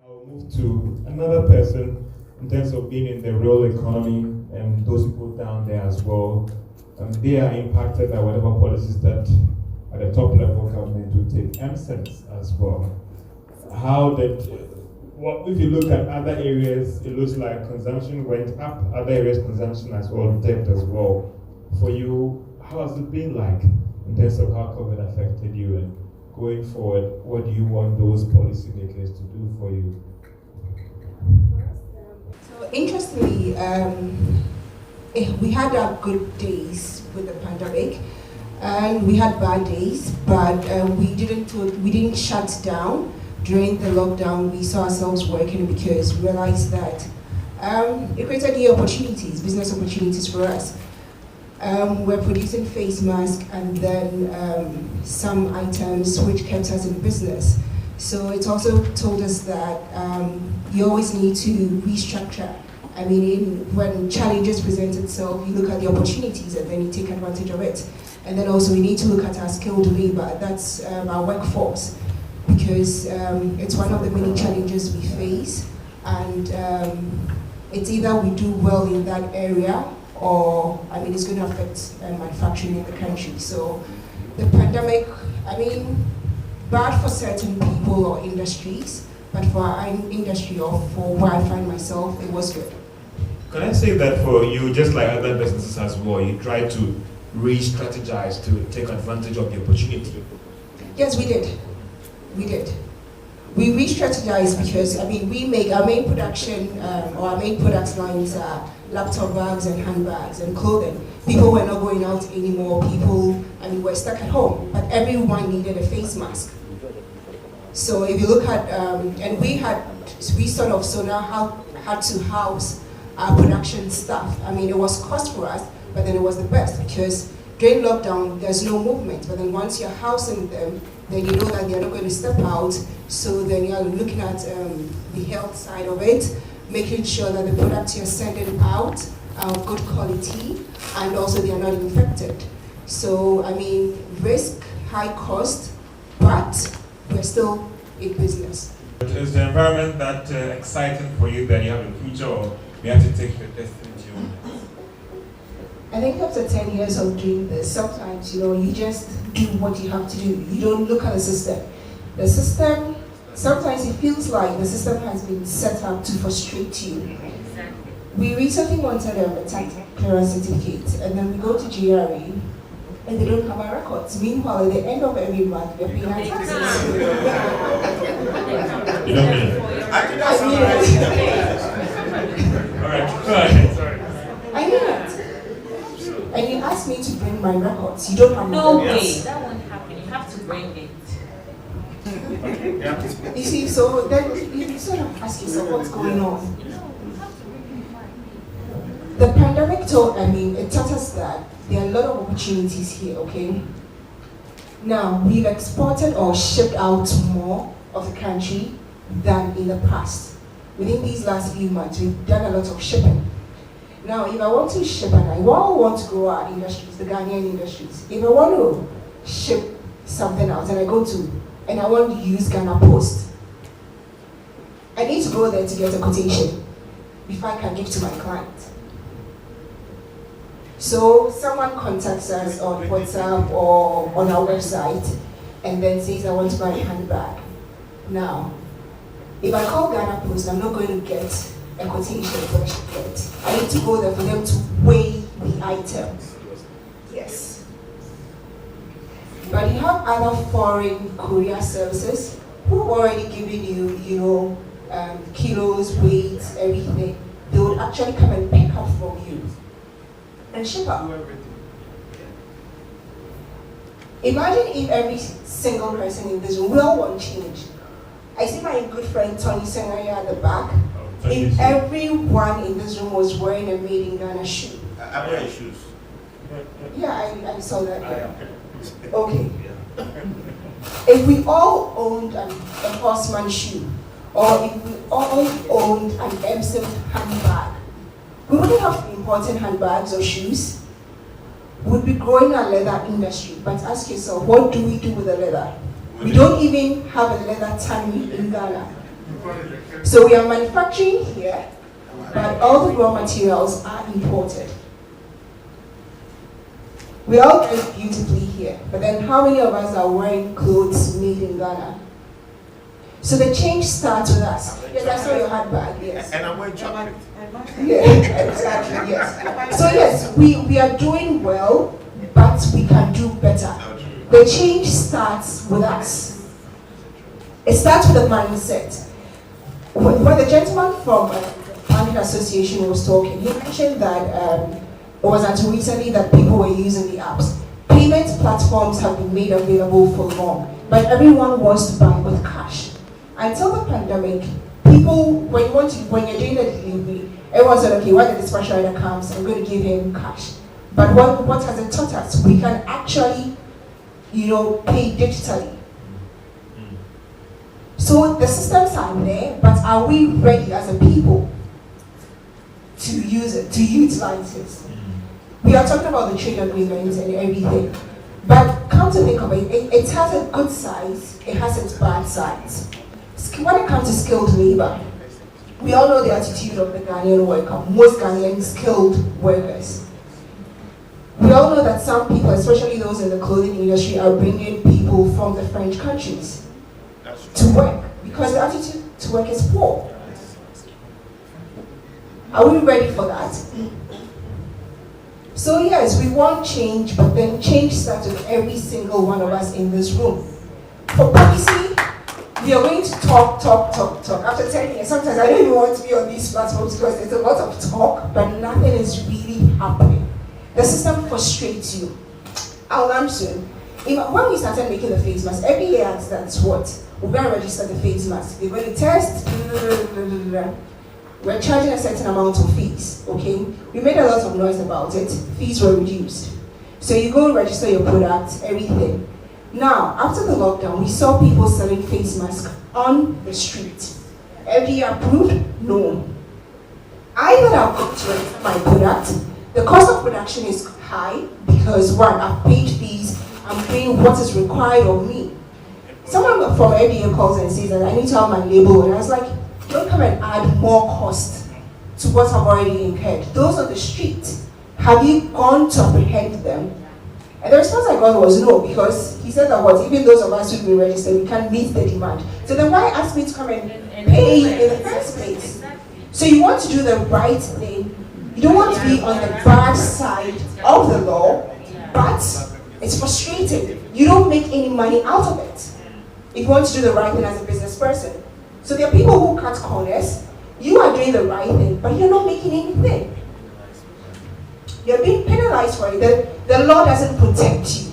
I'll move to another person in terms of being in the real economy and those people down there as well. They are impacted by whatever policies that at the top level government will take. MSIMs as well. How that, if you look at other areas, it looks like consumption went up, other areas consumption as well, debt as well. For you, how has it been like in terms of how COVID affected you, and going forward, what do you want those policymakers to do for you? So interestingly, we had our good days with the pandemic, and we had bad days, but we didn't shut down. During the lockdown, we saw ourselves working because we realized that it created new opportunities, business opportunities for us. We're producing face masks and then some items which kept us in business. So it also told us that you always need to restructure. I mean, when challenges present itself, you look at the opportunities and then you take advantage of it. And then also we need to look at our skilled labor, that's our workforce, because it's one of the many challenges we face. And it's either we do well in that area, or it's going to affect manufacturing in the country. So the pandemic, bad for certain people or industries, but for our industry or for where I find myself, it was good. Can I say that for you, just like other businesses as well, you try to re-strategize to take advantage of the opportunity? Yes, we did. We re-strategized because, we make our main production, or our main product lines are laptop bags and handbags and clothing. People were not going out anymore. People, were stuck at home, but everyone needed a face mask. So if you look at, and we had to house our production staff. It was cost for us, but then it was the best because during lockdown, there's no movement. But then once you're housing them, then you know that they're not going to step out. So then you're looking at the health side of it, making sure that the products you're sending out are of good quality and also they are not infected. So, risk, high cost, but we're still in business. Is the environment that exciting for you that you have a future, or you have to take the destiny to your own hands? I think after 10 years of doing this, sometimes, you just do what you have to do. You don't look at the system. The system, sometimes it feels like the system has been set up to frustrate you. Exactly. We recently wanted a tax clearance certificate, and then we go to GRE, and they don't have our records. Meanwhile, at the end of every month, they're paying our taxes. You don't mean it? I mean it. All right, go ahead. Sorry. I mean it. And you asked me to bring my records. You don't have my No records. way, that won't happen. You have to bring it. You see, so then you sort of ask yourself what's going on. The pandemic it taught us that there are a lot of opportunities here, okay? Now, we've exported or shipped out more of the country than in the past. Within these last few months, we've done a lot of shipping. Now, if I want to ship, and I want to grow our industries, the Ghanaian industries, if I want to ship something else and I want to use Ghana Post, I need to go there to get a quotation before I can give to my client. So someone contacts us on WhatsApp or on our website and then says, I want to buy a handbag. Now, if I call Ghana Post, I'm not going to get a quotation for it. I need to go there for them to weigh the item. Yes. But you have other foreign courier services who have already given you, kilos, weights, everything. They would actually come and pick up from you and ship up. Imagine if every single person in this room, we all want change. I see my good friend Tony Senaya at the back. If everyone in this room was wearing a made in Ghana shoe. I wear shoes. Yeah, I saw that. Okay. If we all owned a horseman shoe, or if we all owned an MSIM handbag, we wouldn't have imported handbags or shoes. We'd be growing a leather industry. But ask yourself, what do we do with the leather? We don't even have a leather tannery in Ghana. So we are manufacturing here, but all the raw materials are imported. We all dress beautifully here, but then how many of us are wearing clothes made in Ghana? So the change starts with us. Yes, I saw your handbag, yes. And I'm wearing chocolate. Yeah, exactly, yes. So yes, we are doing well, but we can do better. The change starts with us. It starts with the mindset. When the gentleman from the Planning Association was talking, he mentioned that it was until recently that people were using the apps. Payment platforms have been made available for long, but everyone wants to buy with cash. Until the pandemic, people, when you're doing the delivery, everyone said, okay, when the dispatch rider comes, I'm going to give him cash. But what has it taught us? We can actually, pay digitally. So the systems are there, but are we ready as a people to use it, to utilize it? We are talking about the trade agreements and everything, but come to think of it, it has a good side, it has its bad sides. When it comes to skilled labor, we all know the attitude of the Ghanaian worker, most Ghanaian skilled workers. We all know that some people, especially those in the clothing industry, are bringing people from the French countries to work because the attitude to work is poor. Are we ready for that? So yes, we want change, but then change starts with every single one of us in this room. For policy, we are going to talk. After 10 years, sometimes I don't even want to be on these platforms because there's a lot of talk, but nothing is really happening. The system frustrates you. I'll learn soon. When we started making the face mask, every year that's what? We're going to register the face mask. We're going to test. We're charging a certain amount of fees, okay? We made a lot of noise about it. Fees were reduced. So you go register your product, everything. Now, after the lockdown, we saw people selling face masks on the street. FDA approved? No. I thought I'll go to register my product. The cost of production is high because one, I've paid fees, I'm paying what is required of me. Someone from FDA calls and says that I need to have my label, and I was like, don't come and add more cost to what I've already incurred. Those on the street, have you gone to apprehend them? And the response I got was no, because he said that even those of us who've been registered, we can't meet the demand. So then why ask me to come and pay in the first place? So you want to do the right thing. You don't want to be on the bad side of the law, but it's frustrating. You don't make any money out of it if you want to do the right thing as a business person. So there are people who cut corners. You are doing the right thing, but you're not making anything. You're being penalized for it. The law doesn't protect you.